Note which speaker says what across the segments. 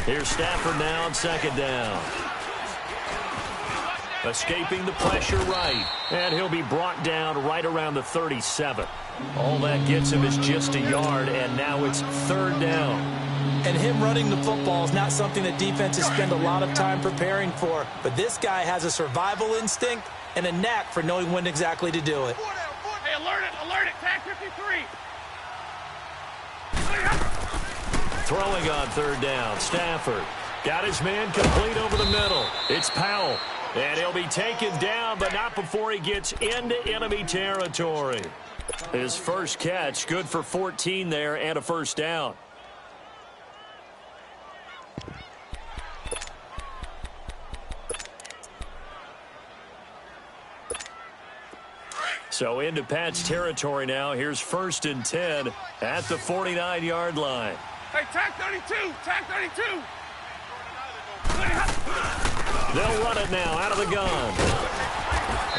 Speaker 1: Here's Stafford now on second down. Escaping the pressure right. And he'll be brought down right around the 37. All that gets him is just a yard, and now it's third down.
Speaker 2: And him running the football is not something that defenses spend a lot of time preparing for. But this guy has a survival instinct and a knack for knowing when exactly to do it.
Speaker 3: Hey, alert it, tag 53.
Speaker 1: Throwing on third down, Stafford. Got his man complete over the middle. It's Powell. And he'll be taken down, but not before he gets into enemy territory. His first catch, good for 14 there and a first down. So into Pat's territory now. Here's 1st and 10 at the 49-yard line.
Speaker 3: Hey, tag 32, tag 32.
Speaker 1: They'll run it now out of the gun.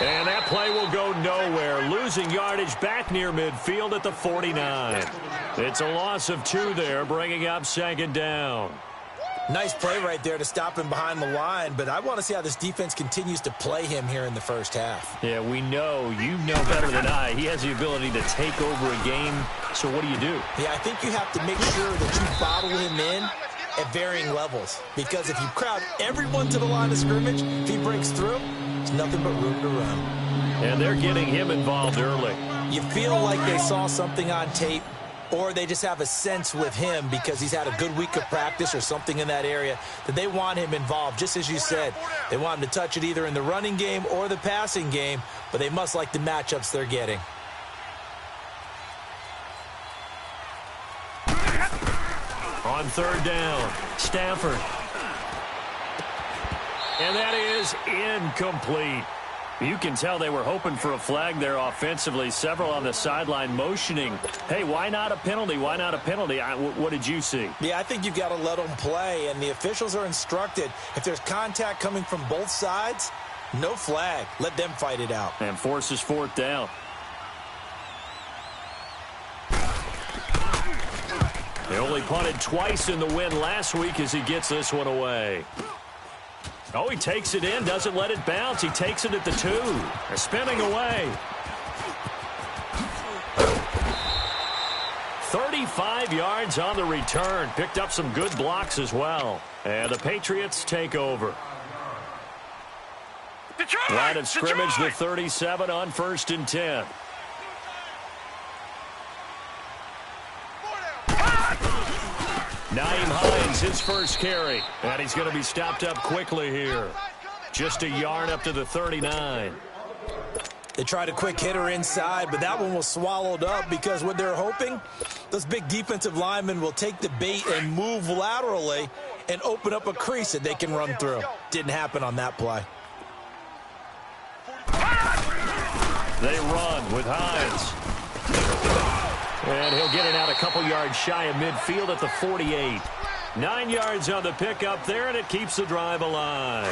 Speaker 1: And that play will go nowhere. Losing yardage back near midfield at the 49. It's a loss of 2 there, bringing up second down.
Speaker 2: Nice play right there to stop him behind the line, but I want to see how this defense continues to play him here in the first half.
Speaker 1: Yeah, we know. You know better than I. He has the ability to take over a game, so what do you do?
Speaker 2: Yeah, I think you have to make sure that you bottle him in at varying levels, because if you crowd everyone to the line of scrimmage, if he breaks through, there's nothing but room to run.
Speaker 1: And they're getting him involved early.
Speaker 2: You feel like they saw something on tape, or they just have a sense with him because he's had a good week of practice or something in that area that they want him involved. Just as you said, they want him to touch it either in the running game or the passing game, but they must like the matchups they're getting.
Speaker 1: On third down, Stafford. And that is incomplete. You can tell they were hoping for a flag there offensively. Several on the sideline motioning. Hey, why not a penalty? Why not a penalty? What did you see?
Speaker 2: Yeah, I think you've got to let them play, and the officials are instructed. If there's contact coming from both sides, no flag. Let them fight it out.
Speaker 1: And forces 4th down. They only punted twice in the win last week as he gets this one away. Oh, he takes it in, doesn't let it bounce. He takes it at the 2. They're spinning away. 35 yards on the return. Picked up some good blocks as well. And the Patriots take over.
Speaker 3: Detroit!
Speaker 1: Line of scrimmage,
Speaker 3: Detroit!
Speaker 1: the 37 on 1st and 10. Naeem Hines, his first carry. And he's going to be stopped up quickly here. Just a yard up to the 39.
Speaker 2: They tried a quick hitter inside, but that one was swallowed up because what they're hoping, those big defensive linemen will take the bait and move laterally and open up a crease that they can run through. Didn't happen on that play.
Speaker 1: They run with Hines. And he'll get it out a couple yards shy of midfield at the 48. 9 yards on the pickup there, and it keeps the drive alive.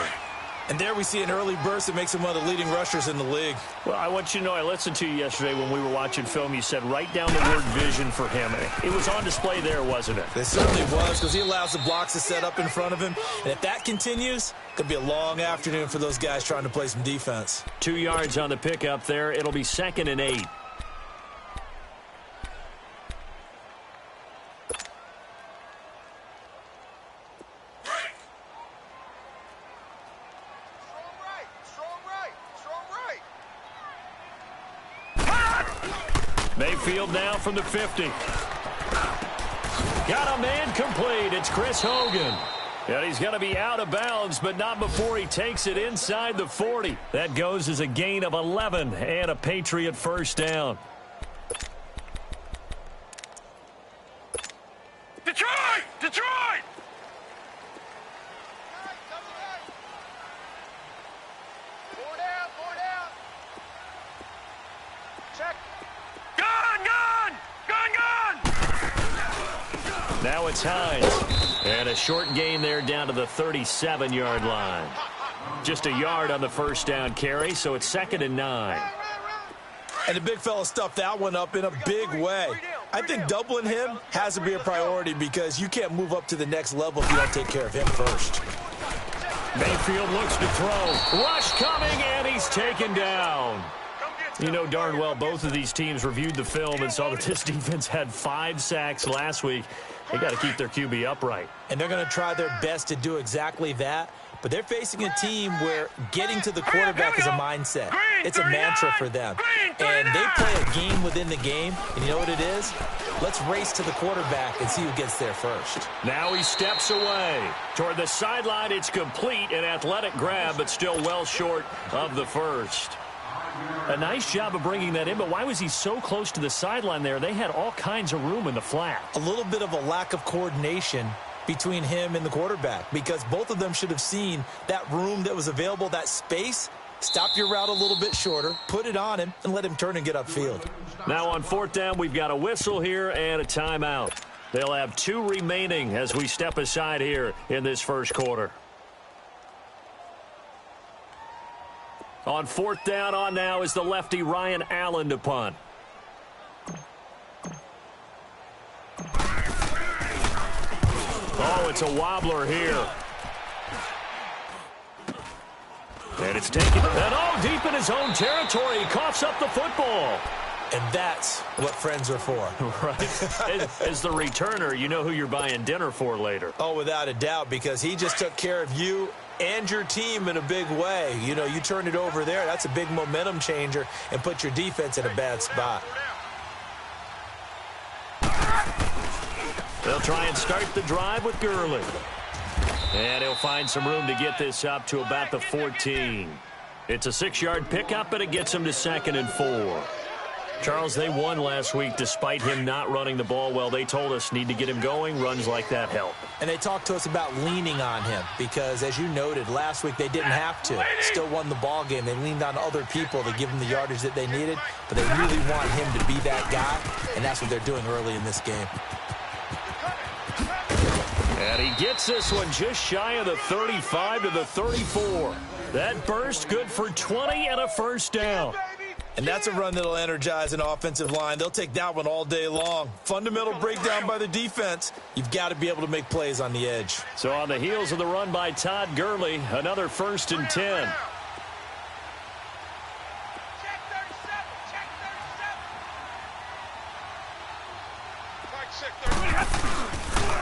Speaker 2: And there we see an early burst that makes him one of the leading rushers in the league.
Speaker 1: Well, I want you to know, I listened to you yesterday when we were watching film. You said write down the word vision for him. It was on display there, wasn't it?
Speaker 2: It certainly was, because he allows the blocks to set up in front of him. And if that continues, it could be a long afternoon for those guys trying to play some defense.
Speaker 1: 2 yards on the pickup there. It'll be 2nd and 8. Mayfield now from the 50. Got a man complete. It's Chris Hogan. And he's going to be out of bounds, but not before he takes it inside the 40. That goes as a gain of 11 and a Patriot first down.
Speaker 3: Detroit! Detroit! Four down. Check. Gun!
Speaker 1: Now it's Hines. And a short gain there down to the 37-yard line. Just a yard on the first down carry, so it's 2nd and 9.
Speaker 2: And the big fella stuffed that one up in a big way. I think doubling him has to be a priority because you can't move up to the next level if you don't take care of him first.
Speaker 1: Mayfield looks to throw. Rush coming, and he's taken down. You know darn well both of these teams reviewed the film and saw that this defense had 5 sacks last week. They got to keep their QB upright.
Speaker 2: And they're going to try their best to do exactly that. But they're facing a team where getting to the quarterback is a mindset. It's a mantra for them. And they play a game within the game. And you know what it is? Let's race to the quarterback and see who gets there first.
Speaker 1: Now he steps away. Toward the sideline, it's complete. An athletic grab, but still well short of the first. A nice job of bringing that in, but why was he so close to the sideline there? They had all kinds of room in the flat.
Speaker 2: A little bit of a lack of coordination between him and the quarterback because both of them should have seen that room that was available, that space. Stop your route a little bit shorter, put it on him, and let him turn and get upfield.
Speaker 1: Now on 4th down, we've got a whistle here and a timeout. They'll have 2 remaining as we step aside here in this first quarter. On 4th down on now is the lefty Ryan Allen to punt. Oh, it's a wobbler here. And it's taken. And oh, deep in his own territory. He coughs up the football.
Speaker 2: And that's what friends are for.
Speaker 1: Right. As the returner, you know who you're buying dinner for later.
Speaker 2: Oh, without a doubt, because he just took care of you and your team in a big way. You know, you turn it over there. That's a big momentum changer and put your defense in a bad spot.
Speaker 1: They'll try and start the drive with Gurley. And he'll find some room to get this up to about the 14. It's a 6-yard pickup, and it gets him to 2nd and 4. Charles, they won last week despite him not running the ball well. They told us need to get him going. Runs like that help.
Speaker 2: And they talked to us about leaning on him because, as you noted, last week they didn't have to. Still won the ball game. They leaned on other people to give them the yardage that they needed, but they really want him to be that guy, and that's what they're doing early in this game.
Speaker 1: And he gets this one just shy of the 35 to the 34. That burst good for 20 and a first down.
Speaker 2: And that's a run that'll energize an offensive line. They'll take that one all day long. Fundamental breakdown by the defense. You've got to be able to make plays on the edge.
Speaker 1: So on the heels of the run by Todd Gurley, another 1st and 10.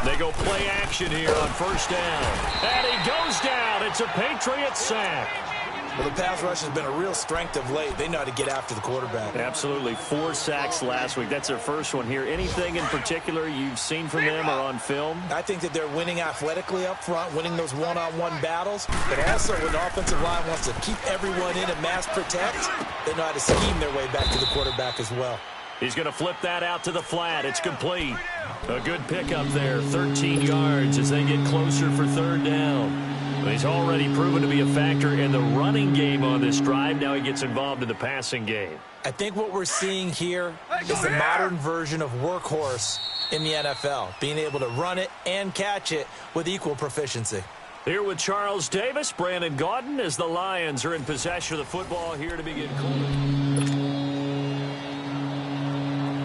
Speaker 1: They go play action here on 1st down. And he goes down. It's a Patriots sack.
Speaker 2: Well, the pass rush has been a real strength of late. They know how to get after the quarterback.
Speaker 1: Absolutely. 4 sacks last week. That's their first one here. Anything in particular you've seen from them or on film?
Speaker 2: I think that they're winning athletically up front, winning those one-on-one battles. But also when the offensive line wants to keep everyone in and mass protect, they know how to scheme their way back to the quarterback as well.
Speaker 1: He's going to flip that out to the flat. It's complete. A good pickup there, 13 yards as they get closer for 3rd down. But he's already proven to be a factor in the running game on this drive. Now he gets involved in the passing game.
Speaker 2: I think what we're seeing here is the modern version of workhorse in the NFL, being able to run it and catch it with equal proficiency.
Speaker 1: Here with Charles Davis, Brandon Gaudin, as the Lions are in possession of the football here to begin quarter.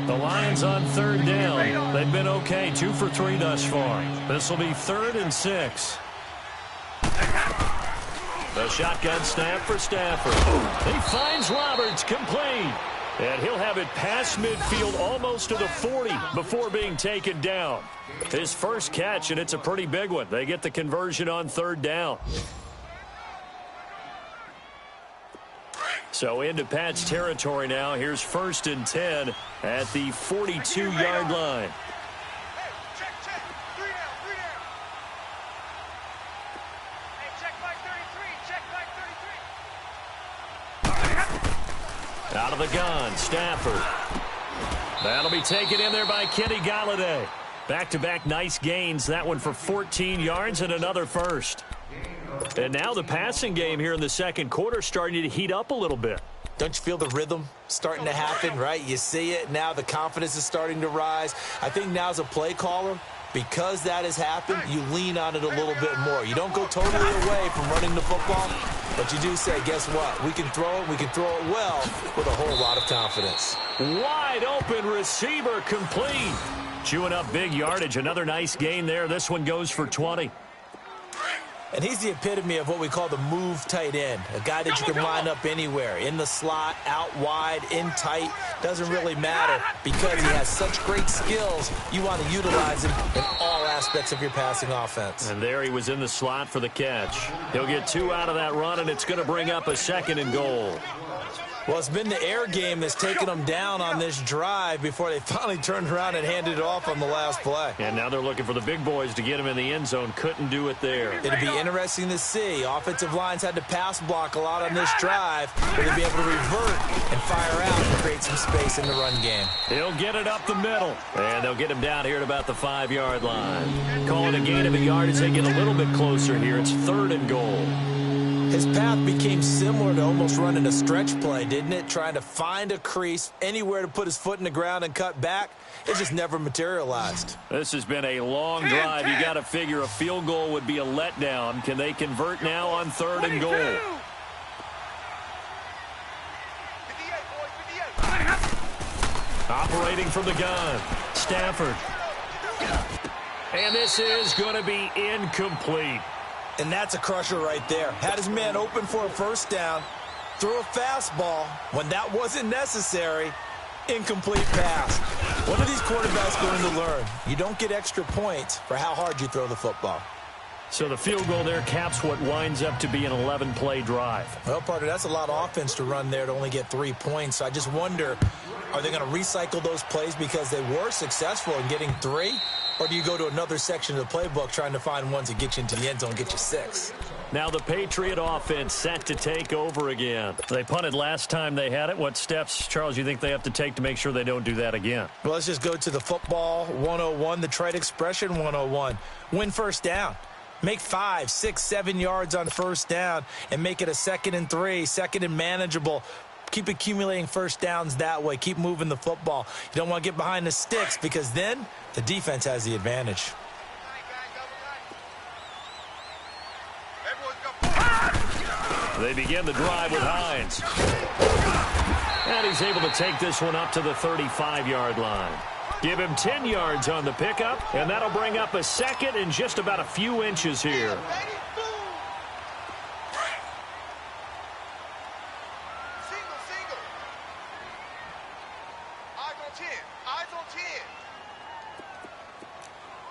Speaker 1: The Lions on 3rd down. They've been okay, 2 for 3 thus far. This will be 3rd and 6. The shotgun snap for Stafford. He finds Roberts, complete. And he'll have it past midfield almost to the 40 before being taken down. His first catch, and it's a pretty big one. They get the conversion on 3rd down. So into Pat's territory now. Here's 1st and 10 at the 42-yard line. Out of the gun, Stafford. That'll be taken in there by Kenny Galladay. Back-to-back nice gains. That one for 14 yards and another first. And now the passing game here in the second quarter starting to heat up a little bit.
Speaker 2: Don't you feel the rhythm starting to happen, right? You see it. Now the confidence is starting to rise. I think now's a play caller because that has happened, you lean on it a little bit more. You don't go totally away from running the football, but you do say, guess what? We can throw it. We can throw it well with a whole lot of confidence.
Speaker 1: Wide open receiver complete. Chewing up big yardage. Another nice gain there. This one goes for 20.
Speaker 2: And he's the epitome of what we call the move tight end, a guy that you can line up anywhere, in the slot, out wide, in tight, doesn't really matter because he has such great skills. You want to utilize him in all aspects of your passing offense.
Speaker 1: And there he was in the slot for the catch. He'll get 2 out of that run, and it's going to bring up a 2nd and goal.
Speaker 2: Well, it's been the air game that's taken them down on this drive before they finally turned around and handed it off on the last play.
Speaker 1: And now they're looking for the big boys to get him in the end zone. Couldn't do it there.
Speaker 2: It'd be interesting to see. Offensive lines had to pass block a lot on this drive. Will they be able to revert and fire out and create some space in the run game?
Speaker 1: He'll get it up the middle. And they'll get him down here at about the 5-yard line. Calling a gain of a yard as they get a little bit closer here. It's 3rd and goal.
Speaker 2: His path became similar to almost running a stretch play, didn't it? Trying to find a crease, anywhere to put his foot in the ground and cut back. It just never materialized.
Speaker 1: This has been a long drive. You got to figure a field goal would be a letdown. Can they convert now on 3rd and goal?
Speaker 3: 58, boys, 58.
Speaker 1: Operating from the gun. Stafford. And this is going to be incomplete.
Speaker 2: And that's a crusher right there. Had his man open for a first down, threw a fastball when that wasn't necessary, incomplete pass. What are these quarterbacks going to learn? You don't get extra points for how hard you throw the football.
Speaker 1: So the field goal there caps what winds up to be an 11-play drive.
Speaker 2: Well, partner, that's a lot of offense to run there to only get 3 points. So I just wonder, are they going to recycle those plays because they were successful in getting 3? Or do you go to another section of the playbook trying to find ones that get you into the end zone and get you 6?
Speaker 1: Now the Patriot offense set to take over again. They punted last time they had it. What steps, Charles, you think they have to take to make sure they don't do that again?
Speaker 2: Well, let's just go to the football 101, the trite expression 101. Win first down. Make 5, 6, 7 yards on first down and make it a 2nd and 3, 2nd and manageable. Keep accumulating first downs that way. Keep moving the football. You don't want to get behind the sticks because then the defense has the advantage.
Speaker 1: They begin the drive with Hines. And he's able to take this one up to the 35-yard line. Give him 10 yards on the pickup, and that'll bring up a 2nd and just about a few inches here.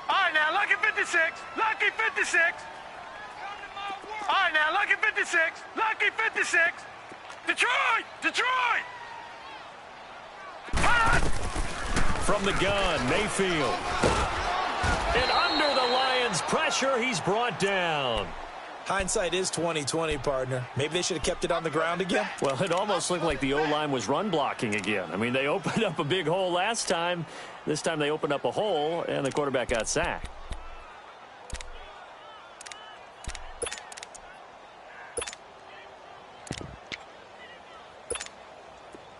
Speaker 3: All right, now, lucky 56. Lucky 56. All right, now, lucky 56. Lucky 56. Detroit! Detroit!
Speaker 1: From the gun, Mayfield. And under the Lions' pressure, he's brought down.
Speaker 2: Hindsight is 20/20, partner. Maybe they should have kept it on the ground again.
Speaker 1: Well, it almost looked like the O-line was run blocking again. I mean, they opened up a big hole last time. This time they opened up a hole, and the quarterback got sacked.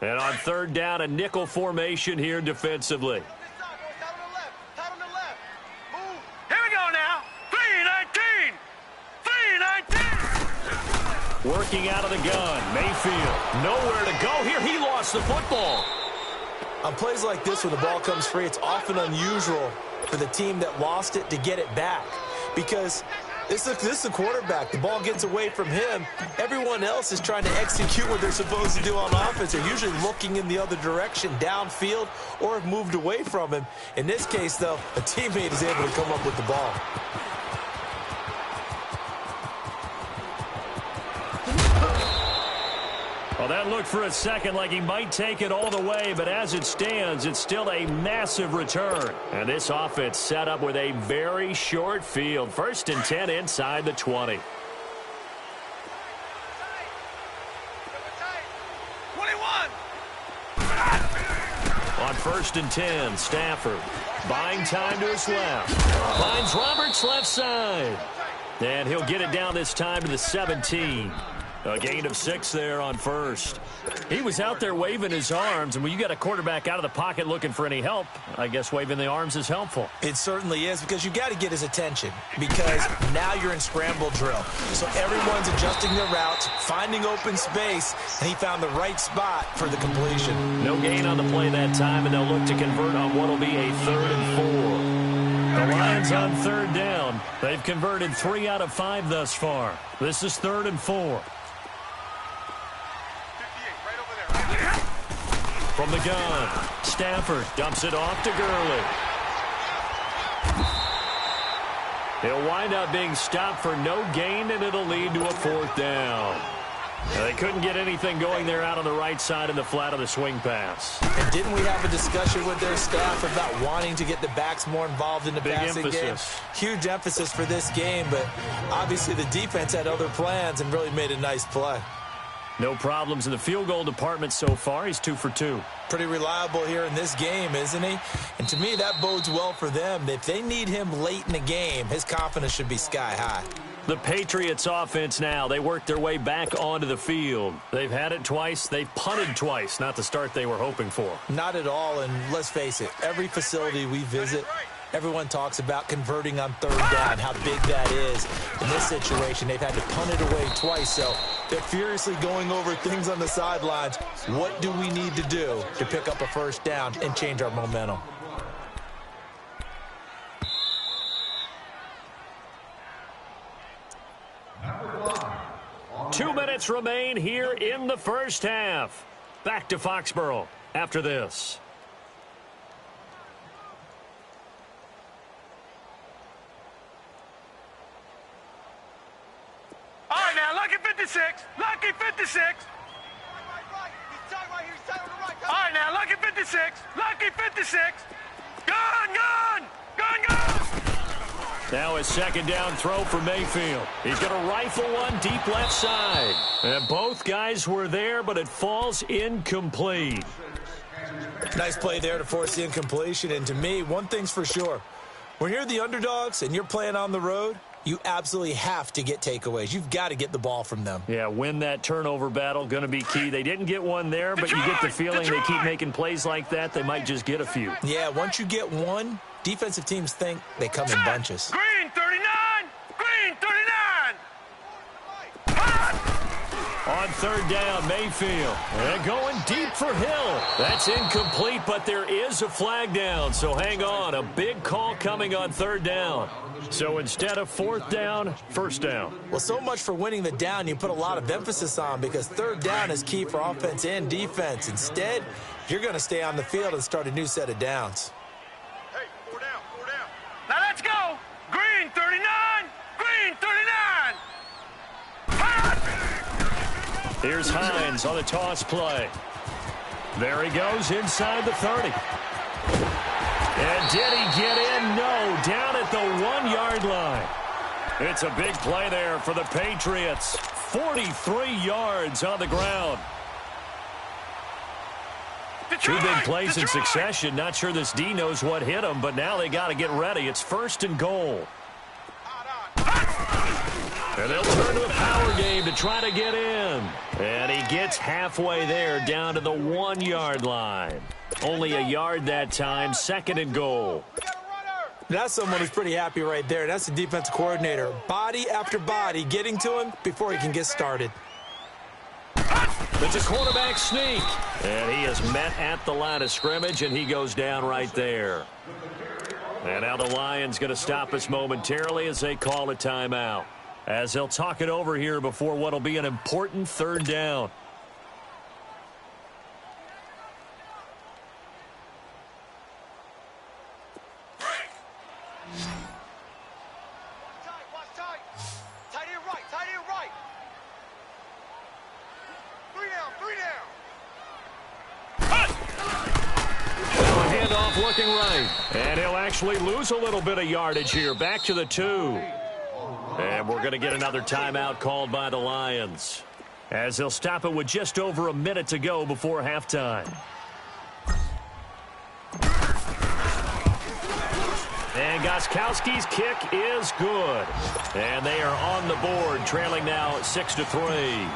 Speaker 1: And on 3rd down, a nickel formation here defensively.
Speaker 3: Here we go now. 3-19. 3-19.
Speaker 1: Working out of the gun, Mayfield. Nowhere to go here. He lost the football.
Speaker 2: On plays like this where the ball comes free, it's often unusual for the team that lost it to get it back because this is the quarterback. The ball gets away from him. Everyone else is trying to execute what they're supposed to do on offense. They're usually looking in the other direction, downfield, or have moved away from him. In this case, though, a teammate is able to come up with the ball.
Speaker 1: Well, that looked for a second like he might take it all the way, but as it stands, it's still a massive return. And this offense set up with a very short field. 1st and 10 inside the 20.
Speaker 3: 21.
Speaker 1: On 1st and 10, Stafford buying time to his left. Finds Roberts left side. And he'll get it down this time to the 17. A gain of 6 there on first. He was out there waving his arms, and when you got a quarterback out of the pocket looking for any help, I guess waving the arms is helpful.
Speaker 2: It certainly is, because you got to get his attention, because now you're in scramble drill. So everyone's adjusting their routes, finding open space, and he found the right spot for the completion.
Speaker 1: No gain on the play that time, and they'll look to convert on what will be a 3rd and 4. The Lions on 3rd down. They've converted 3 out of 5 thus far. This is 3rd and 4. From the gun, Stafford dumps it off to Gurley. He'll wind up being stopped for no gain, and it'll lead to a 4th down. They couldn't get anything going there out on the right side in the flat of the swing pass.
Speaker 2: And didn't we have a discussion with their staff about wanting to get the backs more involved in the passing game? Huge emphasis for this game, but obviously the defense had other plans and really made a nice play.
Speaker 1: No problems in the field goal department so far. He's 2 for 2.
Speaker 2: Pretty reliable here in this game, isn't he? And to me, that bodes well for them. If they need him late in the game, his confidence should be sky high.
Speaker 1: The Patriots offense now, they worked their way back onto the field. They've had it twice. They've punted twice. Not the start they were hoping for.
Speaker 2: Not at all, and let's face it, every facility we visit, everyone talks about converting on 3rd down, how big that is. In this situation, they've had to punt it away twice, so they're furiously going over things on the sidelines. What do we need to do to pick up a 1st down and change our momentum?
Speaker 1: Two minutes remain here in the first half. Back to Foxborough after this.
Speaker 3: All right, now, lucky 56. Lucky 56. All right, now, lucky 56. Lucky 56. Gun!
Speaker 1: Now a 2nd down throw for Mayfield. He's going to rifle one deep left side. And both guys were there, but it falls incomplete.
Speaker 2: Nice play there to force the incompletion. And to me, one thing's for sure. When you're the underdogs and you're playing on the road, you absolutely have to get takeaways. You've got to get the ball from them.
Speaker 1: Yeah, win that turnover battle, going to be key. They didn't get one there, but you get the feeling they keep making plays like that, they might just get a few.
Speaker 2: Yeah, once you get one, defensive teams think they come in bunches.
Speaker 3: Green 39. Green 39.
Speaker 1: On 3rd down, Mayfield. And going deep for Hill. That's incomplete, but there is a flag down, so hang on. A big call coming on 3rd down. So instead of 4th down, 1st down.
Speaker 2: Well, so much for winning the down you put a lot of emphasis on, because 3rd down is key for offense and defense. Instead, you're going to stay on the field and start a new set of downs.
Speaker 3: Hey, 4 down. Now let's go. Green 39. Green 39.
Speaker 1: Here's Hines on the toss play. There he goes inside the 30. And did he get in? No, down at the 1-yard line. It's a big play there for the Patriots. 43 yards on the ground. Two big plays in succession. Not sure this D knows what hit him, but now they got to get ready. It's 1st and goal. And they'll turn to a power game to try to get in. And he gets halfway there, down to the 1-yard line. Only a yard that time, 2nd and goal.
Speaker 2: That's someone who's pretty happy right there. That's the defensive coordinator. Body after body getting to him before he can get started.
Speaker 1: It's a quarterback sneak. And he is met at the line of scrimmage, and he goes down right there. And now the Lions going to stop us momentarily as they call a timeout, as they'll talk it over here before what will be an important 3rd down.
Speaker 3: Tight end right. 3 down.
Speaker 1: Handoff looking right. And he'll actually lose a little bit of yardage here. Back to the 2. And we're going to get another timeout called by the Lions, as they'll stop it with just over a minute to go before halftime. And Gostkowski's kick is good. And they are on the board, trailing now 6-3.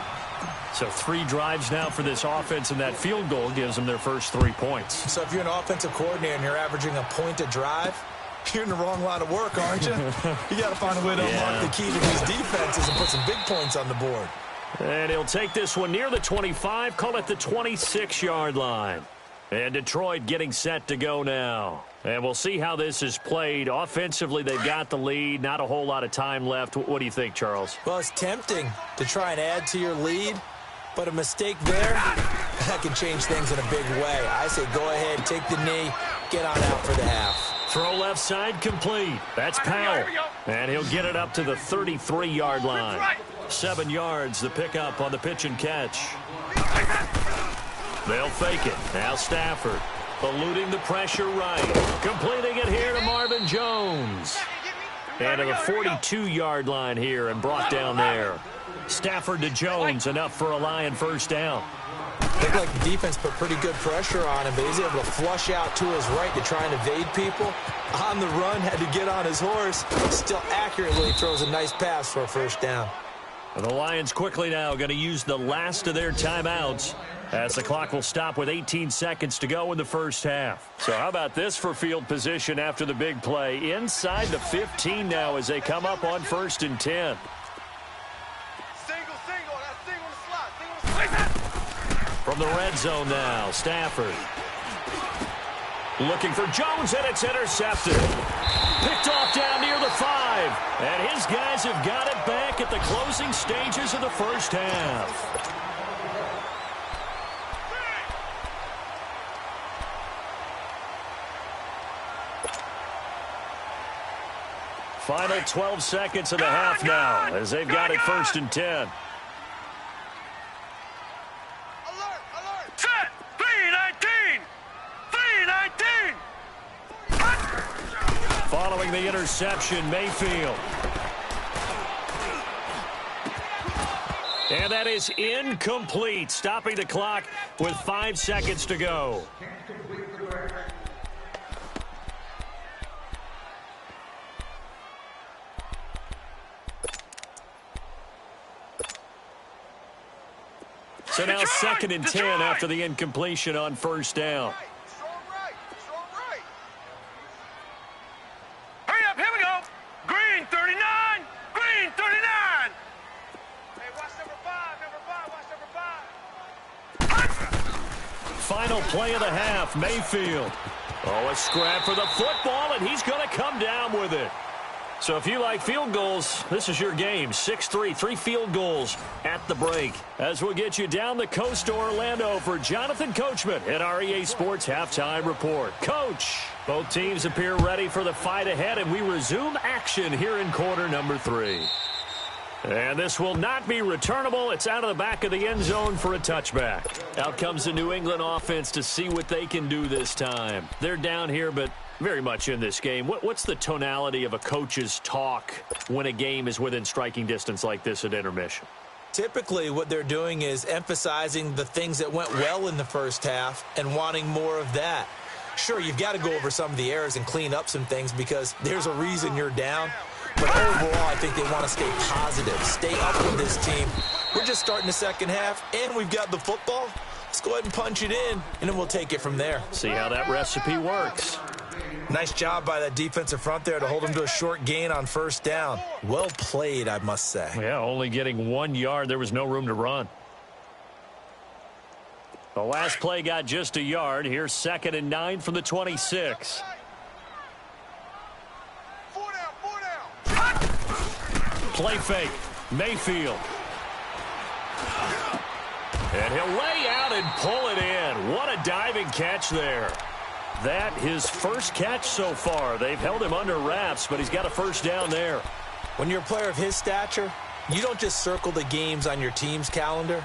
Speaker 1: So 3 drives now for this offense, and that field goal gives them their first 3 points.
Speaker 2: So if you're an offensive coordinator and you're averaging a point a drive, you're in the wrong line of work, aren't you? You got to find a way to unlock the key to these defenses and put some big points on the board.
Speaker 1: And he'll take this one near the 25, call it the 26-yard line. And Detroit getting set to go now. And we'll see how this is played. Offensively, they've got the lead. Not a whole lot of time left. What do you think, Charles?
Speaker 2: Well, it's tempting to try and add to your lead, but a mistake there, that can change things in a big way. I say go ahead, take the knee, get on out for the half.
Speaker 1: Throw left side complete. That's Powell. And he'll get it up to the 33-yard line. 7 yards, the pickup on the pitch and catch. They'll fake it. Now Stafford eluding the pressure right. Completing it here to Marvin Jones. And to the 42-yard line here and brought down there. Stafford to Jones, enough for a Lion first down.
Speaker 2: Looked like the defense put pretty good pressure on him, but he's able to flush out to his right to try and evade people. On the run, had to get on his horse. Still accurately throws a nice pass for a first down.
Speaker 1: And the Lions quickly now going to use the last of their timeouts as the clock will stop with 18 seconds to go in the first half. So how about this for field position after the big play? Inside the 15 now as they come up on 1st and 10. From the red zone now, Stafford. Looking for Jones, and it's intercepted. Picked off down near the 5. And his guys have got it back at the closing stages of the first half. Final 12 seconds of the half now as they've got it 1st and 10.
Speaker 3: Set! 3-19! 3-19!
Speaker 1: Following the interception, Mayfield. And that is incomplete, stopping the clock with 5 seconds to go. So now 2nd and 10 after the incompletion on first down.
Speaker 3: Hurry up, here we go. Green 39, green 39. Hey, watch number 5, watch number 5.
Speaker 1: Final play of the half, Mayfield. Oh, a scrap for the football, and he's going to come down with it. So if you like field goals, this is your game. 6-3, 3 field goals at the break. As we'll get you down the coast to Orlando for Jonathan Coachman at our EA Sports Halftime Report. Coach, both teams appear ready for the fight ahead, and we resume action here in quarter number 3. And this will not be returnable. It's out of the back of the end zone for a touchback. Out comes the New England offense to see what they can do this time. They're down here, but very much in this game. What's the tonality of a coach's talk when a game is within striking distance like this at intermission?
Speaker 2: Typically, what they're doing is emphasizing the things that went well in the first half and wanting more of that. Sure, you've got to go over some of the errors and clean up some things because there's a reason you're down. But overall, I think they want to stay positive, stay up with this team. We're just starting the second half, and we've got the football. Let's go ahead and punch it in, and then we'll take it from there.
Speaker 1: See how that recipe works.
Speaker 2: Nice job by that defensive front there to hold him to a short gain on first down. Well played, I must say.
Speaker 1: Yeah, only getting 1 yard. There was no room to run. The last play got just a yard. Here's 2nd and 9 from the 26. Play fake. Mayfield. And he'll lay out and pull it in. What a diving catch there. That his first catch so far. They've held him under wraps, but he's got a first down there.
Speaker 2: When you're a player of his stature, you don't just circle the games on your team's calendar.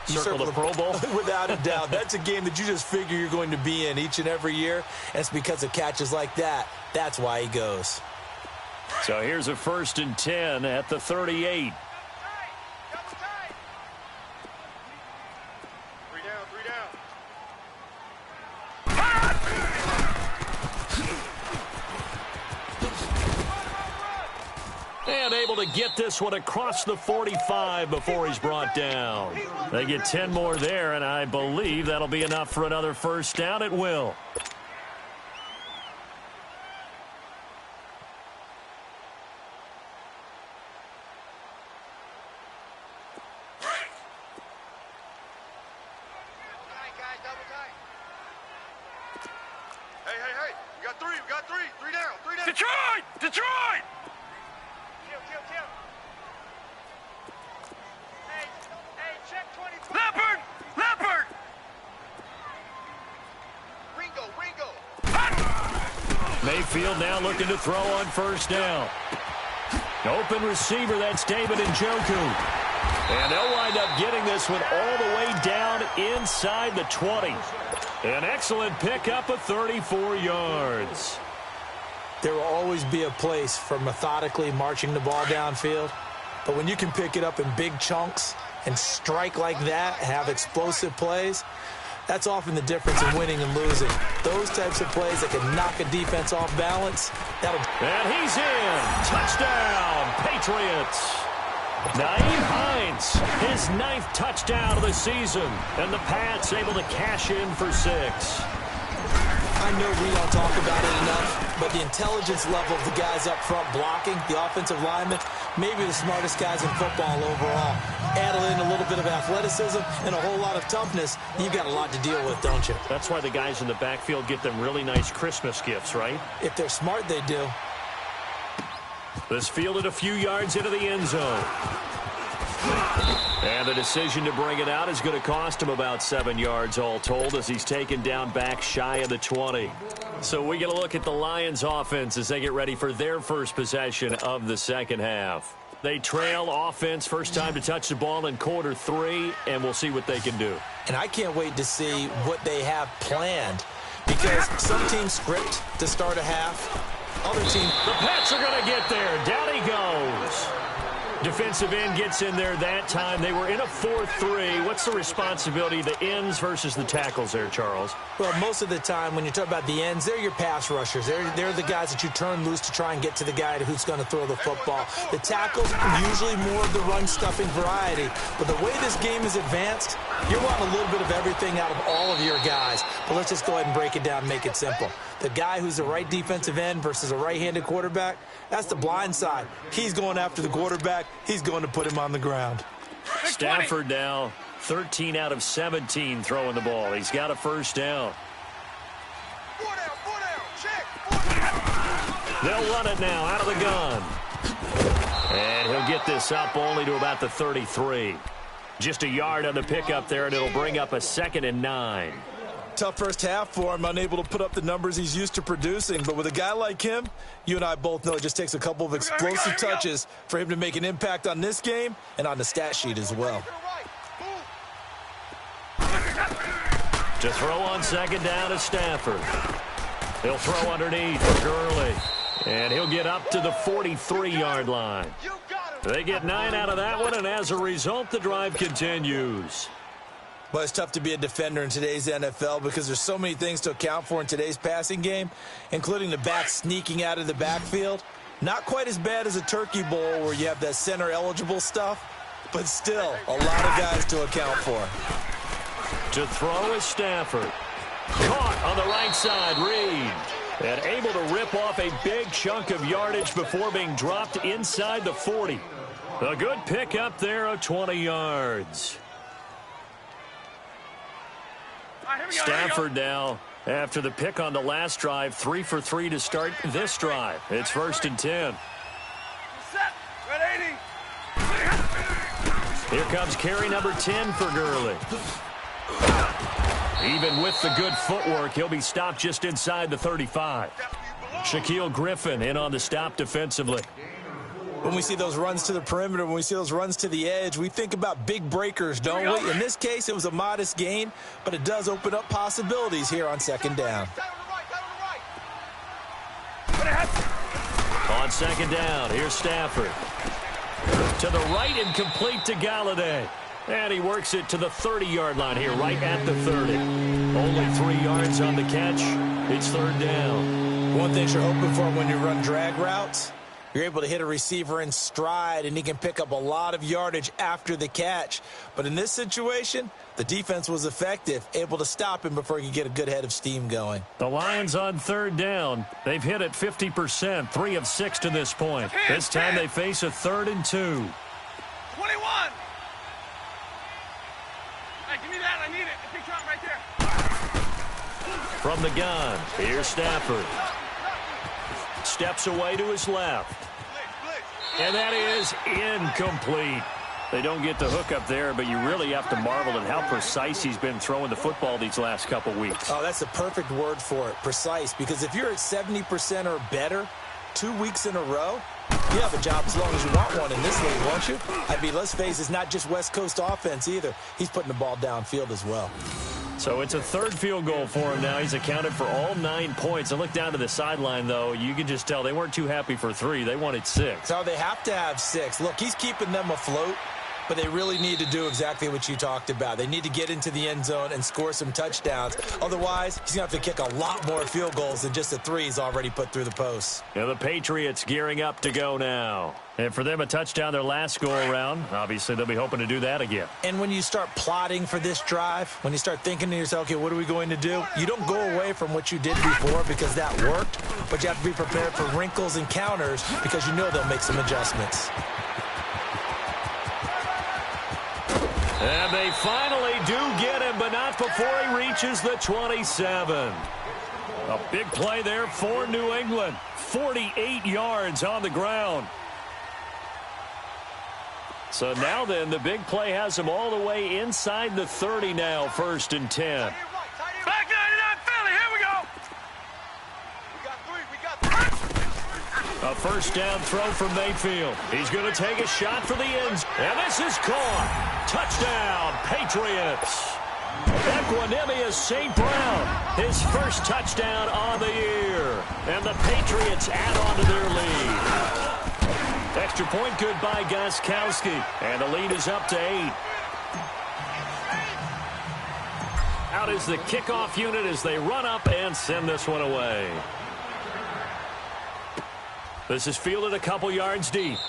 Speaker 2: You
Speaker 1: circle the Pro Bowl?
Speaker 2: Without a doubt. That's a game that you just figure you're going to be in each and every year. And it's because of catches like that. That's why he goes.
Speaker 1: So here's a 1st and 10 at the 38. And able to get this one across the 45 before he's brought down. They get 10 more there, and I believe that'll be enough for another first down. It will.
Speaker 3: Hey. We got three. Three down. Detroit! Kill. Hey, check 24. Leopard! Ringo.
Speaker 1: Mayfield now looking to throw on first down. Open receiver, that's David Njoku. And they'll wind up getting this one all the way down inside the 20. An excellent pickup of 34 yards.
Speaker 2: There will always be a place for methodically marching the ball downfield. But when you can pick it up in big chunks and strike like that, have explosive plays, that's often the difference in winning and losing. Those types of plays that can knock a defense off balance, that'll...
Speaker 1: And he's in. Touchdown, Patriots. Nyheim Hines, his 9th touchdown of the season. And the Pats able to cash in for 6.
Speaker 2: I know we don't talk about it enough, but the intelligence level of the guys up front blocking, the offensive linemen, maybe the smartest guys in football overall. Add in a little bit of athleticism and a whole lot of toughness, you've got a lot to deal with, don't you?
Speaker 1: That's why the guys in the backfield get them really nice Christmas gifts, right?
Speaker 2: If they're smart, they do.
Speaker 1: This fielded a few yards into the end zone. And the decision to bring it out is going to cost him about 7 yards all told as he's taken down back shy of the 20. So we get a look at the Lions offense as they get ready for their first possession of the second half. They trail offense first time to touch the ball in quarter 3, and we'll see what they can do.
Speaker 2: And I can't wait to see what they have planned because some teams script to start a half. Other team.
Speaker 1: The Pats are going to get there. Down he goes. Defensive end gets in there that time. They were in a 4-3. What's the responsibility of the ends versus the tackles there, Charles?
Speaker 2: Well, most of the time when you talk about the ends, they're your pass rushers. They're the guys that you turn loose to try and get to the guy who's going to throw the football. The tackles are usually more of the run-stuffing variety. But the way this game is advanced, you're wanting a little bit of everything out of all of your guys. But let's just go ahead and break it down and make it simple. The guy who's the right defensive end versus a right-handed quarterback, that's the blind side. He's going after the quarterback. He's going to put him on the ground.
Speaker 1: Stafford now 13 out of 17 throwing the ball. He's got a first down.
Speaker 3: 4 down, check.
Speaker 1: They'll run it now out of the gun. And he'll get this up only to about the 33. Just a yard on the pickup there, and it'll bring up a 2nd and 9.
Speaker 2: Tough first half for him, unable to put up the numbers he's used to producing. But with a guy like him, you and I both know it just takes a couple of explosive touches for him to make an impact on this game and on the stat sheet as well.
Speaker 1: To throw on second down is Stafford. He'll throw underneath for Gurley. And he'll get up to the 43-yard line. They get 9 out of that one, and as a result, the drive continues.
Speaker 2: But it's tough to be a defender in today's NFL because there's so many things to account for in today's passing game, including the back sneaking out of the backfield. Not quite as bad as a turkey bowl where you have that center-eligible stuff, but still a lot of guys to account for.
Speaker 1: To throw is Stafford. Caught on the right side, Reed. And able to rip off a big chunk of yardage before being dropped inside the 40. A good pickup there of 20 yards. Stafford now, after the pick on the last drive, 3 for 3 to start this drive. It's 1st and 10. Here comes carry number 10 for Gurley. Even with the good footwork, he'll be stopped just inside the 35. Shaquille Griffin in on the stop defensively.
Speaker 2: When we see those runs to the perimeter, when we see those runs to the edge, we think about big breakers, don't we? In this case, it was a modest gain, but it does open up possibilities here on second down.
Speaker 1: On second down, here's Stafford. To the right and complete to Galladay. And he works it to the 30-yard line here, right at the 30. Only 3 yards on the catch. It's 3rd down.
Speaker 2: One thing you're hoping for when you run drag routes You're able to hit a receiver in stride, and he can pick up a lot of yardage after the catch. But in this situation, the defense was effective, able to stop him before he could get a good head of steam going.
Speaker 1: The Lions on third down. They've hit it 50%, 3 of 6 to this point. This time they face a 3rd and 2.
Speaker 3: 21. Hey, give me that. I need it. A big drop right there.
Speaker 1: From the gun, here's Stafford. Steps away to his left. And that is incomplete. They don't get the hook up there, but you really have to marvel at how precise he's been throwing the football these last couple weeks.
Speaker 2: Oh, that's the perfect word for it, precise. Because if you're at 70% or better 2 weeks in a row, you have a job as long as you want one in this league, won't you? I mean, let's face it, it's not just West Coast offense either. He's putting the ball downfield as well.
Speaker 1: So it's a 3rd field goal for him now. He's accounted for all 9 points. And look down to the sideline, though. You can just tell they weren't too happy for 3. They wanted 6.
Speaker 2: So they have to have 6. Look, he's keeping them afloat, but they really need to do exactly what you talked about. They need to get into the end zone and score some touchdowns. Otherwise, he's going to have to kick a lot more field goals than just the 3 he's already put through the posts.
Speaker 1: Yeah, the Patriots gearing up to go now. And for them, a touchdown their last go-around. Obviously, they'll be hoping to do that again.
Speaker 2: And when you start plotting for this drive, when you start thinking to yourself, okay, what are we going to do? You don't go away from what you did before because that worked, but you have to be prepared for wrinkles and counters because you know they'll make some adjustments.
Speaker 1: And they finally do get him, but not before he reaches the 27. A big play there for New England. 48 yards on the ground. So now then, the big play has him all the way inside the 30 now, 1st and 10.
Speaker 3: Back 99 Philly. Here we go. We got 3.
Speaker 1: A 1st down throw from Mayfield. He's going to take a shot for the ends. And this is caught. Touchdown, Patriots. Equanimous St. Brown, his 1st touchdown on the year. And the Patriots add on to their lead. Extra point good by Gostkowski. And the lead is up to 8. Out is the kickoff unit as they run up and send this one away. This is fielded a couple yards deep.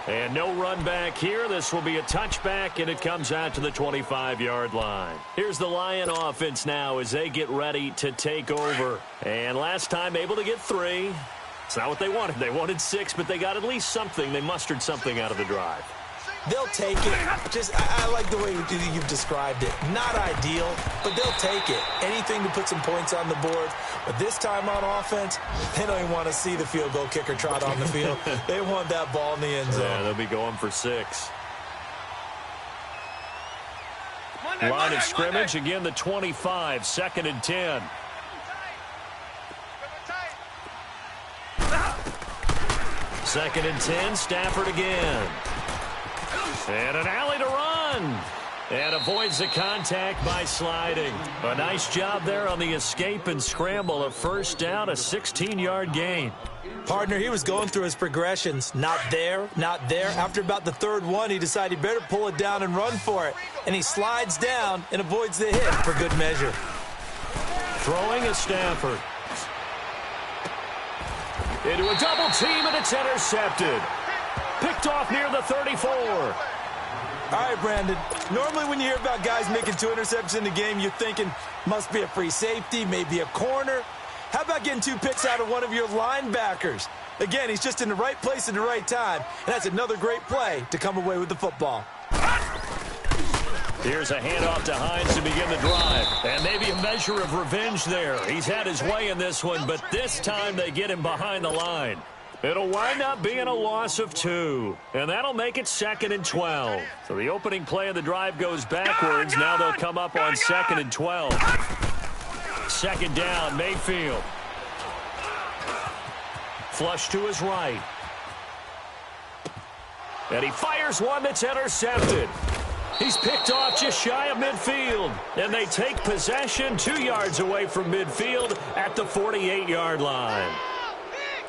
Speaker 1: And no run back here. This will be a touchback, and it comes out to the 25-yard line. Here's the Lion offense now as they get ready to take over. And last time able to get 3. It's not what they wanted. They wanted 6, but they got at least something. They mustered something out of the drive.
Speaker 2: They'll take it. I like the way you've described it. Not ideal, but they'll take it. Anything to put some points on the board. But this time on offense, they don't even want to see the field goal kicker trot on the field. They want that ball in the end zone.
Speaker 1: Yeah, they'll be going for 6. Line of scrimmage, again the 25, 2nd and 10. Second and 10, Stafford again. And an alley to run. And avoids the contact by sliding. A nice job there on the escape and scramble. A 1st down, a 16-yard gain.
Speaker 2: Partner, he was going through his progressions. Not there, not there. After about the 3rd one, he decided he better pull it down and run for it. And he slides down and avoids the hit for good measure.
Speaker 1: Throwing is Stafford. Into a double team, and it's intercepted. Picked off near the 34.
Speaker 2: All right, Brandon. Normally when you hear about guys making 2 interceptions in the game, you're thinking must be a free safety, maybe a corner. How about getting 2 picks out of one of your linebackers? Again, he's just in the right place at the right time, and that's another great play to come away with the football.
Speaker 1: Here's a handoff to Hines to begin the drive. And maybe a measure of revenge there. He's had his way in this one, but this time they get him behind the line. It'll wind up being a loss of 2. And that'll make it 2nd and 12. So the opening play of the drive goes backwards. Now they'll come up on 2nd and 12. 2nd down, Mayfield. Flush to his right. And he fires one that's intercepted. He's picked off just shy of midfield. And they take possession 2 yards away from midfield at the 48-yard line.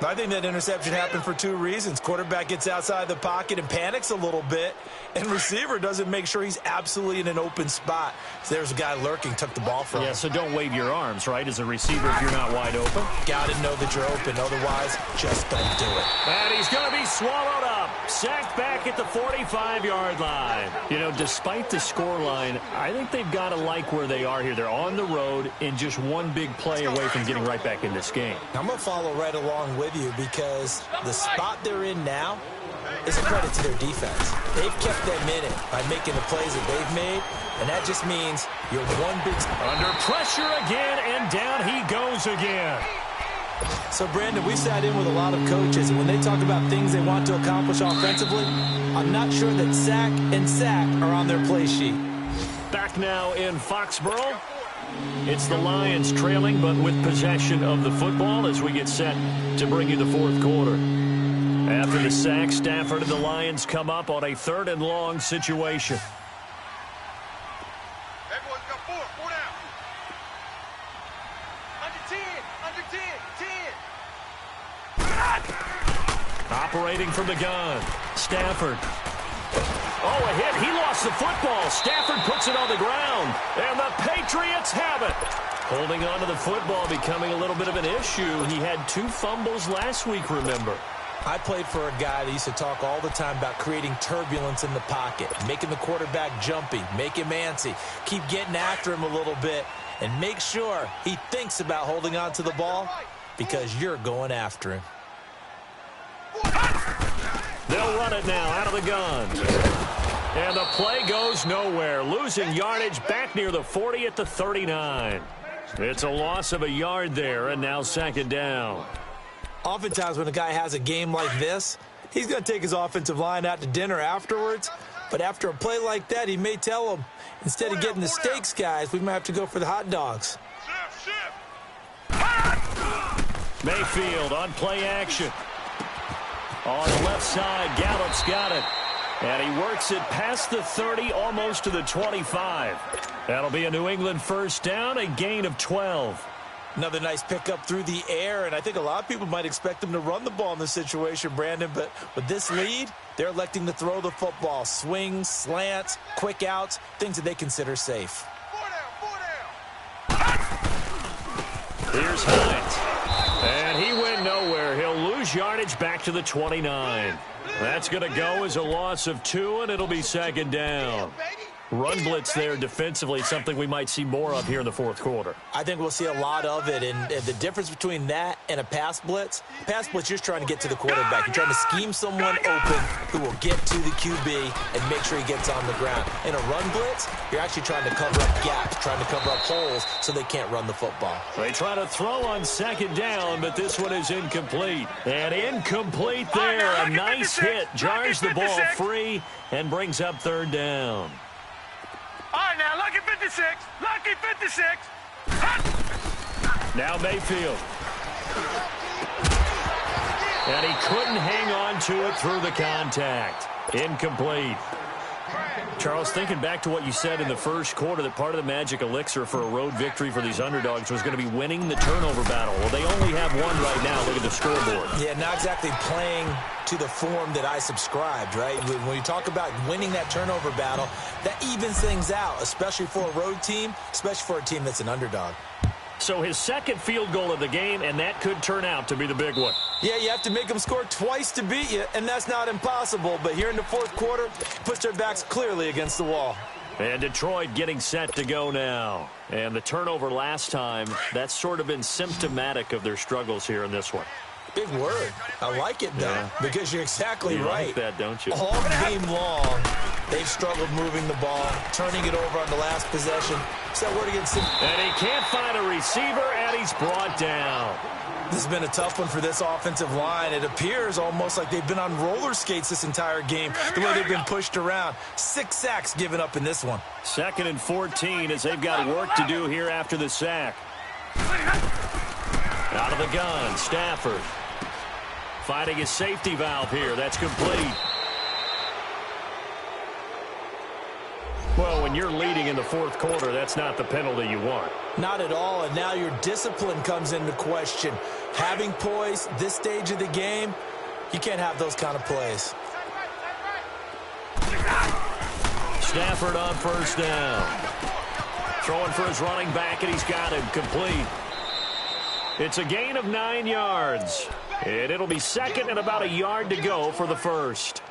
Speaker 2: I think that interception happened for two reasons. Quarterback gets outside the pocket and panics a little bit, and receiver doesn't make sure he's absolutely in an open spot. So there's a guy lurking, took the ball from him.
Speaker 1: Yeah, so don't wave your arms, right, as a receiver if you're not wide open.
Speaker 2: Got to know that you're open. Otherwise, just don't do it.
Speaker 1: And he's going to be swallowed up. Sacked back at the 45-yard line. You know, despite the scoreline, I think they've got to like where they are here. They're on the road and just one big play away from getting right back in this game.
Speaker 2: I'm going to follow right along with you because the spot they're in now is a credit to their defense. They've kept them in it by making the plays that they've made, and that just means you're one big...
Speaker 1: Under pressure again, and down he goes again.
Speaker 2: So, Brandon, we sat in with a lot of coaches, and when they talk about things they want to accomplish offensively, I'm not sure that sack and sack are on their play sheet.
Speaker 1: Back now in Foxborough. It's the Lions trailing, but with possession of the football as we get set to bring you the fourth quarter. After the sack, Stafford and the Lions come up on a 3rd and long situation.
Speaker 3: Everyone's got four down. Under 10.
Speaker 1: Operating from the gun. Stafford. Oh, a hit. He lost the football. Stafford puts it on the ground. And the Patriots have it. Holding on to the football becoming a little bit of an issue. He had 2 fumbles last week, remember.
Speaker 2: I played for a guy that used to talk all the time about creating turbulence in the pocket, making the quarterback jumpy, make him antsy, keep getting after him a little bit, and make sure he thinks about holding on to the ball because you're going after him.
Speaker 1: They'll run it now out of the gun. And the play goes nowhere. Losing yardage back near the 40 at the 39. It's a loss of a yard there, and now 2nd down.
Speaker 2: Oftentimes when a guy has a game like this, he's going to take his offensive line out to dinner afterwards. But after a play like that, he may tell them, instead of getting the steaks, guys, we might have to go for the hot dogs.
Speaker 1: Mayfield on play action. On the left side, Gallup's got it. And he works it past the 30, almost to the 25. That'll be a New England 1st down, a gain of 12.
Speaker 2: Another nice pickup through the air, and I think a lot of people might expect them to run the ball in this situation, Brandon, but with this lead, they're electing to throw the football. Swings, slants, quick outs, things that they consider safe.
Speaker 1: Here's Hines. And he went nowhere. He'll lose yardage back to the 29. That's going to go as a loss of 2, and it'll be 2nd down. Run blitz there defensively, something we might see more of here in the fourth quarter.
Speaker 2: I think we'll see a lot of it, and the difference between that and a pass blitz, you're just trying to get to the quarterback. You're trying to scheme someone open who will get to the QB and make sure he gets on the ground. In a run blitz, you're actually trying to cover up gaps, trying to cover up holes so they can't run the football.
Speaker 1: They try to throw on 2nd down, but this one is incomplete. And incomplete there. A nice hit. Jars the ball free and brings up 3rd down.
Speaker 3: All right, now, lucky 56. Lucky 56.
Speaker 1: Now Mayfield. And he couldn't hang on to it through the contact. Incomplete. Charles, thinking back to what you said in the first quarter, that part of the magic elixir for a road victory for these underdogs was going to be winning the turnover battle. Well, they only have one right now. Look at the scoreboard.
Speaker 2: Yeah, not exactly playing to the form that I subscribed, right? When you talk about winning that turnover battle, that evens things out, especially for a road team, especially for a team that's an underdog.
Speaker 1: So his 2nd field goal of the game, and that could turn out to be the big one.
Speaker 2: Yeah, you have to make them score twice to beat you, and that's not impossible. But here in the fourth quarter, puts their backs clearly against the wall.
Speaker 1: And Detroit getting set to go now. And the turnover last time, that's sort of been symptomatic of their struggles here in this one.
Speaker 2: Big word. I like it, though, because you're exactly right.
Speaker 1: Like that, don't you?
Speaker 2: All game long, they've struggled moving the ball, turning it over on the last possession. So that word against him.
Speaker 1: And he can't find a receiver, and he's brought down.
Speaker 2: This has been a tough one for this offensive line. It appears almost like they've been on roller skates this entire game, the way they've been pushed around. 6 sacks given up in this one.
Speaker 1: 2nd and 14 as they've got work to do here after the sack. Out of the gun, Stafford. Finding his safety valve here. That's complete. Well, when you're leading in the fourth quarter, that's not the penalty you want.
Speaker 2: Not at all, and now your discipline comes into question. Having poise this stage of the game, you can't have those kind of plays.
Speaker 1: Stafford on first down. Throwing for his running back, and he's got him complete. It's a gain of 9 yards. And it'll be second and about a yard to go for the first.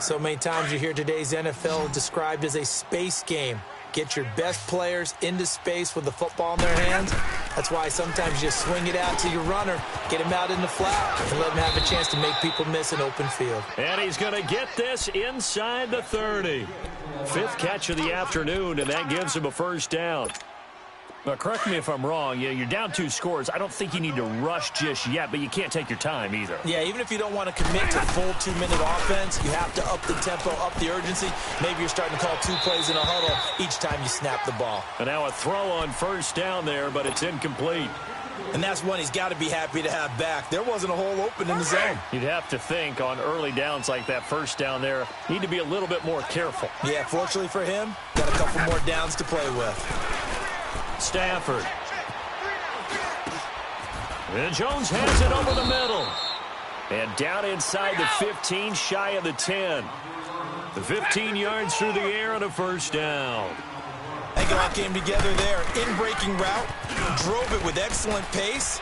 Speaker 2: So many times you hear today's NFL described as a space game. Get your best players into space with the football in their hands. That's why sometimes you just swing it out to your runner, get him out in the flat, and let him have a chance to make people miss an open field.
Speaker 1: And he's going to get this inside the 30. 5th catch of the afternoon, and that gives him a first down. But correct me if I'm wrong. You're down 2 scores. I don't think you need to rush just yet, but you can't take your time either.
Speaker 2: Yeah, even if you don't want to commit to full 2-minute offense, you have to up the tempo, up the urgency. Maybe you're starting to call 2 plays in a huddle each time you snap the ball.
Speaker 1: And now a throw on first down there, but it's incomplete.
Speaker 2: And that's one he's got to be happy to have back. There wasn't a hole open in the zone.
Speaker 1: You'd have to think on early downs like that first down there, need to be a little bit more careful.
Speaker 2: Yeah, fortunately for him, got a couple more downs to play with.
Speaker 1: Stafford. And Jones has it over the middle. And down inside the 15, shy of the 10. The 15 yards through the air and a first down.
Speaker 2: I think it all came together there. In-breaking route, drove it with excellent pace.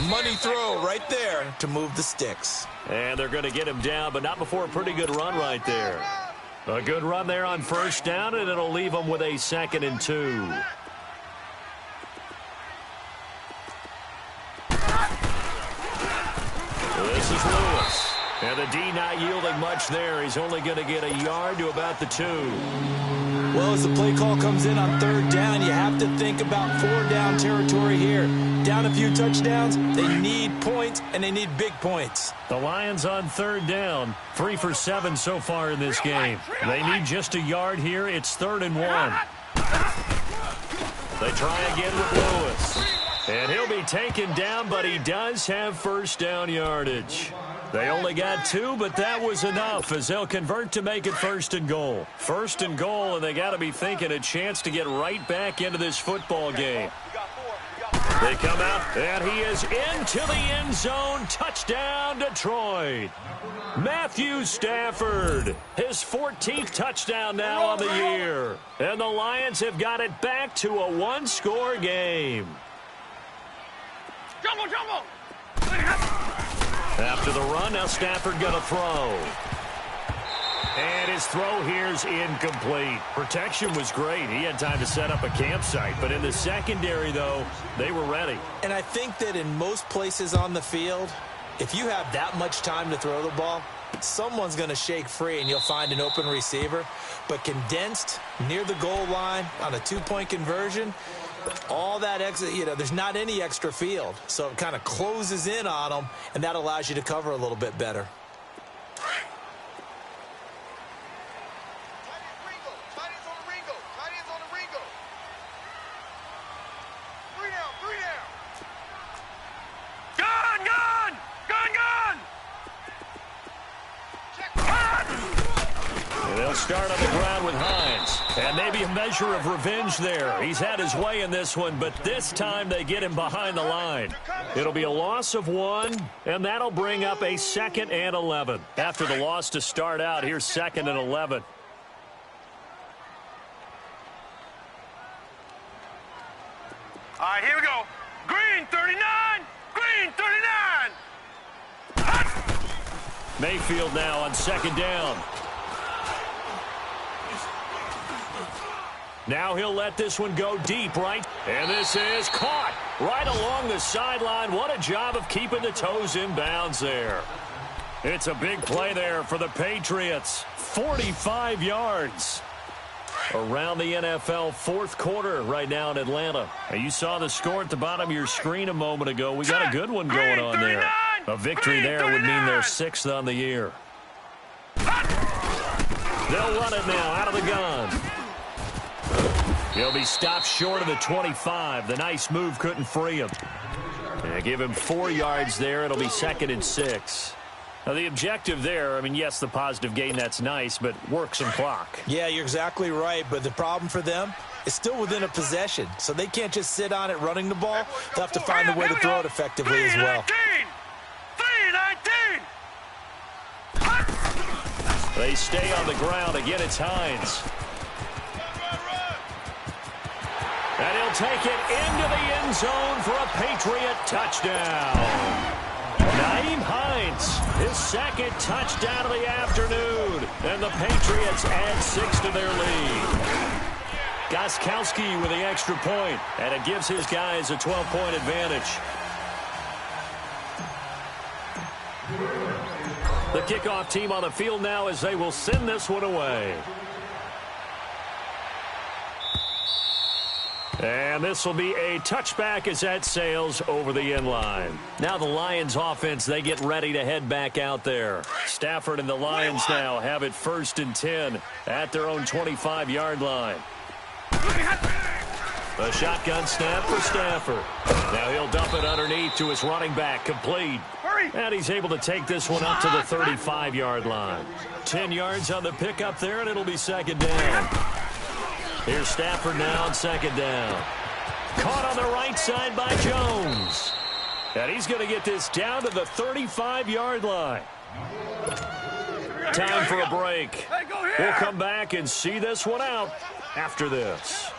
Speaker 2: Money throw right there to move the sticks.
Speaker 1: And they're going to get him down, but not before a pretty good run right there. A good run there on first down, and it'll leave them with a 2nd and 2. This is Lewis. And the D not yielding much there. He's only going to get a yard to about the 2.
Speaker 2: Well, as the play call comes in on 3rd down, you have to think about 4-down territory here. Down a few touchdowns, they need points, and they need big points.
Speaker 1: The Lions on 3rd down, 3 for 7 so far in this game. They need just a yard here. It's 3rd and 1. They try again with Lewis. And he'll be taken down, but he does have first down yardage. They only got 2, but that was enough as they'll convert to make it 1st and goal. 1st and goal, and they got to be thinking a chance to get right back into this football game. They come out, and he is into the end zone. Touchdown, Detroit. Matthew Stafford, his 14th touchdown now on the year. And the Lions have got it back to a 1-score game.
Speaker 3: Jumbo, jumbo!
Speaker 1: After the run, now Stafford going to throw. And his throw here's incomplete. Protection was great. He had time to set up a campsite. But in the secondary, though, they were ready.
Speaker 2: And I think that in most places on the field, if you have that much time to throw the ball, someone's going to shake free and you'll find an open receiver. But condensed near the goal line on a 2-point conversion, all that extra, there's not any extra field. So it kind of closes in on them, and that allows you to cover a little bit better.
Speaker 1: Start on the ground with Hines. And maybe a measure of revenge there. He's had his way in this one, but this time they get him behind the line. It'll be a loss of 1, and that'll bring up a 2nd and 11. After the loss to start out, here's 2nd and 11.
Speaker 3: All right, here we go. Green 39. Green 39.
Speaker 1: Mayfield now on 2nd down. Now he'll let this one go deep, right? And this is caught right along the sideline. What a job of keeping the toes in bounds there. It's a big play there for the Patriots. 45 yards. Around the NFL 4th quarter right now in Atlanta. And you saw the score at the bottom of your screen a moment ago. We got a good one going on there. A victory there would mean their 6th on the year. They'll run it now out of the gun. He'll be stopped short of the 25. The nice move couldn't free him. And give him 4 yards there. It'll be 2nd and 6. Now, the objective there, yes, the positive gain, that's nice, but work some clock.
Speaker 2: Yeah, you're exactly right. But the problem for them, is still within a possession, so they can't just sit on it running the ball. They'll have to find a way to throw it effectively as well.
Speaker 3: 3-19.
Speaker 1: They stay on the ground. Again, it's Hines. And he'll take it into the end zone for a Patriot touchdown. Nyheim Hines, his second touchdown of the afternoon. And the Patriots add 6 to their lead. Gostkowski with the extra point, and it gives his guys a 12-point advantage. The kickoff team on the field now as they will send this one away. And this will be a touchback as that sails over the end line. Now the Lions offense, they get ready to head back out there. Stafford and the Lions now have it 1st and 10 at their own 25-yard line. A shotgun snap for Stafford. Now he'll dump it underneath to his running back, complete. And he's able to take this one up to the 35-yard line. 10 yards on the pickup there, and it'll be 2nd down. Here's Stafford now on 2nd down. Caught on the right side by Jones. And he's going to get this down to the 35-yard line. Time for a break. We'll come back and see this one out after this.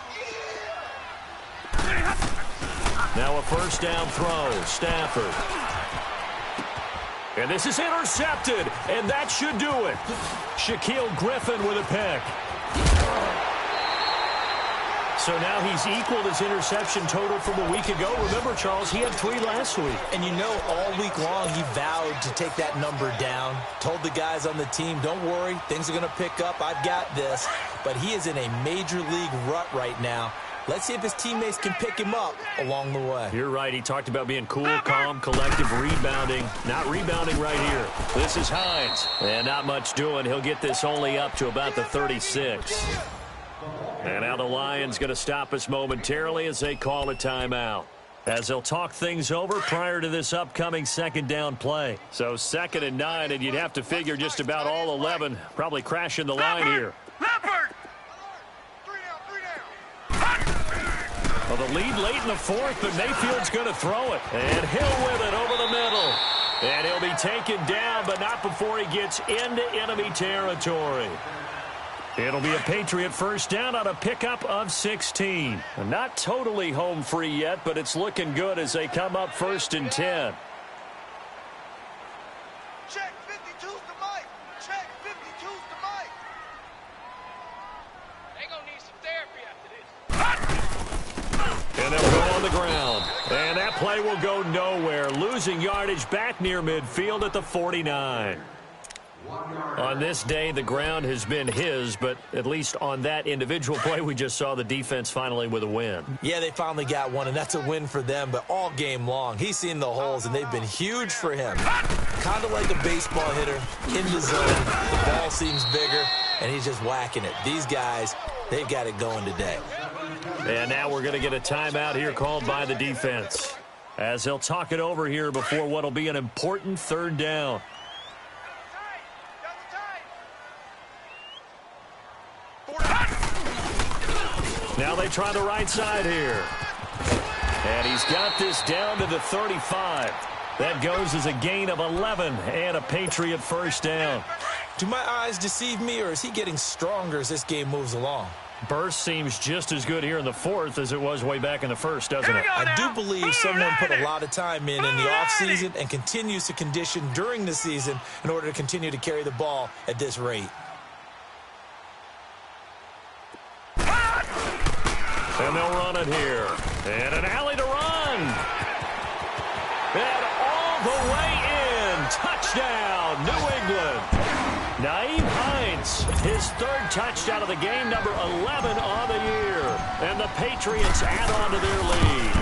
Speaker 1: Now a 1st down throw. Stafford. And this is intercepted. And that should do it. Shaquille Griffin with a pick. So now he's equaled his interception total from a week ago. Remember, Charles, he had 3 last week.
Speaker 2: And you know, all week long he vowed to take that number down. Told the guys on the team, don't worry, things are going to pick up. I've got this. But he is in a major league rut right now. Let's see if his teammates can pick him up along the way.
Speaker 1: You're right. He talked about being cool, calm, collective, rebounding. Not rebounding right here. This is Hines. And not much doing. He'll get this only up to about the 36. And now the Lions going to stop us momentarily as they call a timeout. As they'll talk things over prior to this upcoming 2nd down play. So 2nd and 9, and you'd have to figure just about all 11 probably crashing the line here. Well, the lead late in the 4th, but Mayfield's going to throw it. And Hill with it over the middle. And he'll be taken down, but not before he gets into enemy territory. It'll be a Patriot 1st down on a pickup of 16. Not totally home free yet, but it's looking good as they come up 1st and 10.
Speaker 3: Check 52's the mic. Check 52's the mic. They gonna need some therapy after this.
Speaker 1: And they'll go on the ground. And that play will go nowhere. Losing yardage back near midfield at the 49. On this day, the ground has been his, but at least on that individual play, we just saw the defense finally with a win.
Speaker 2: Yeah, they finally got one, and that's a win for them, but all game long, he's seen the holes, and they've been huge for him. Kind of like a baseball hitter in the zone. The ball seems bigger, and he's just whacking it. These guys, they've got it going today.
Speaker 1: And now we're going to get a timeout here called by the defense, as they'll talk it over here before what will be an important 3rd down. Now they try the right side here. And he's got this down to the 35. That goes as a gain of 11 and a Patriot 1st down.
Speaker 2: Do my eyes deceive me, or is he getting stronger as this game moves along?
Speaker 1: Burst seems just as good here in the 4th as it was way back in the 1st, doesn't it?
Speaker 2: I do believe someone put a lot of time in the offseason and continues to condition during the season in order to continue to carry the ball at this rate.
Speaker 1: And they'll run it here. And an alley to run. And all the way in. Touchdown, New England. Nyheim Hines, his 3rd touchdown of the game, number 11 on the year. And the Patriots add on to their lead.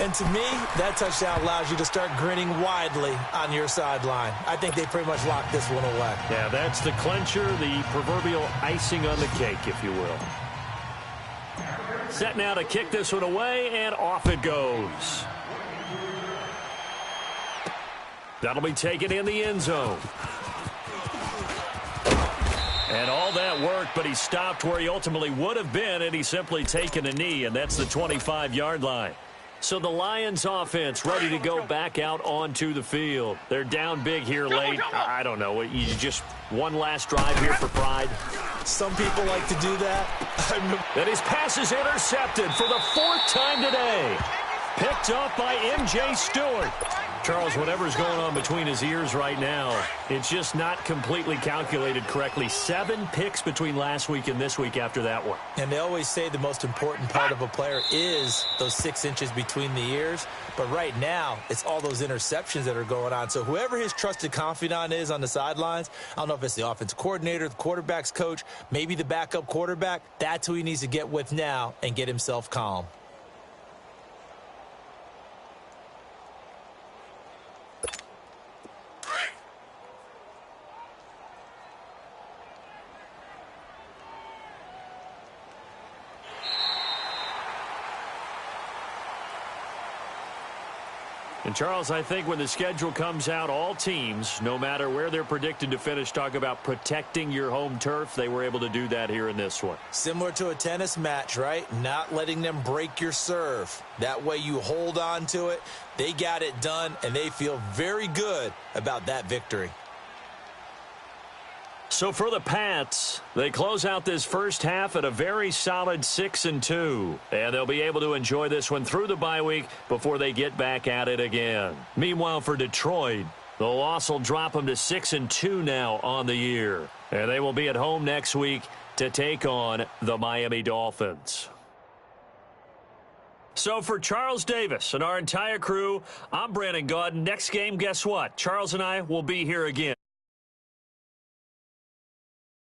Speaker 2: And to me, that touchdown allows you to start grinning widely on your sideline. I think they pretty much locked this one away.
Speaker 1: Yeah, that's the clincher, the proverbial icing on the cake, if you will. Set now to kick this one away, and off it goes. That'll be taken in the end zone. And all that work, but he stopped where he ultimately would have been, and he's simply taken a knee, and that's the 25-yard line. So the Lions offense ready to go back out onto the field. They're down big here late. I don't know. You just one last drive here for pride.
Speaker 2: Some people like to do that.
Speaker 1: And his pass is intercepted for the 4th time today. Picked off by M.J. Stewart. Charles, whatever's going on between his ears right now, it's just not completely calculated correctly. 7 picks between last week and this week after that one.
Speaker 2: And they always say the most important part of a player is those 6 inches between the ears. But right now, it's all those interceptions that are going on. So whoever his trusted confidant is on the sidelines, I don't know if it's the offense coordinator, the quarterback's coach, maybe the backup quarterback, that's who he needs to get with now and get himself calm.
Speaker 1: And, Charles, I think when the schedule comes out, all teams, no matter where they're predicted to finish, talk about protecting your home turf. They were able to do that here in this one.
Speaker 2: Similar to a tennis match, right? Not letting them break your serve. That way you hold on to it. They got it done, and they feel very good about that victory.
Speaker 1: So for the Pats, they close out this first half at a very solid 6-2. And they'll be able to enjoy this one through the bye week before they get back at it again. Meanwhile, for Detroit, the loss will drop them to 6-2 now on the year. And they will be at home next week to take on the Miami Dolphins. So for Charles Davis and our entire crew, I'm Brandon Gaudin. Next game, guess what? Charles and I will be here again.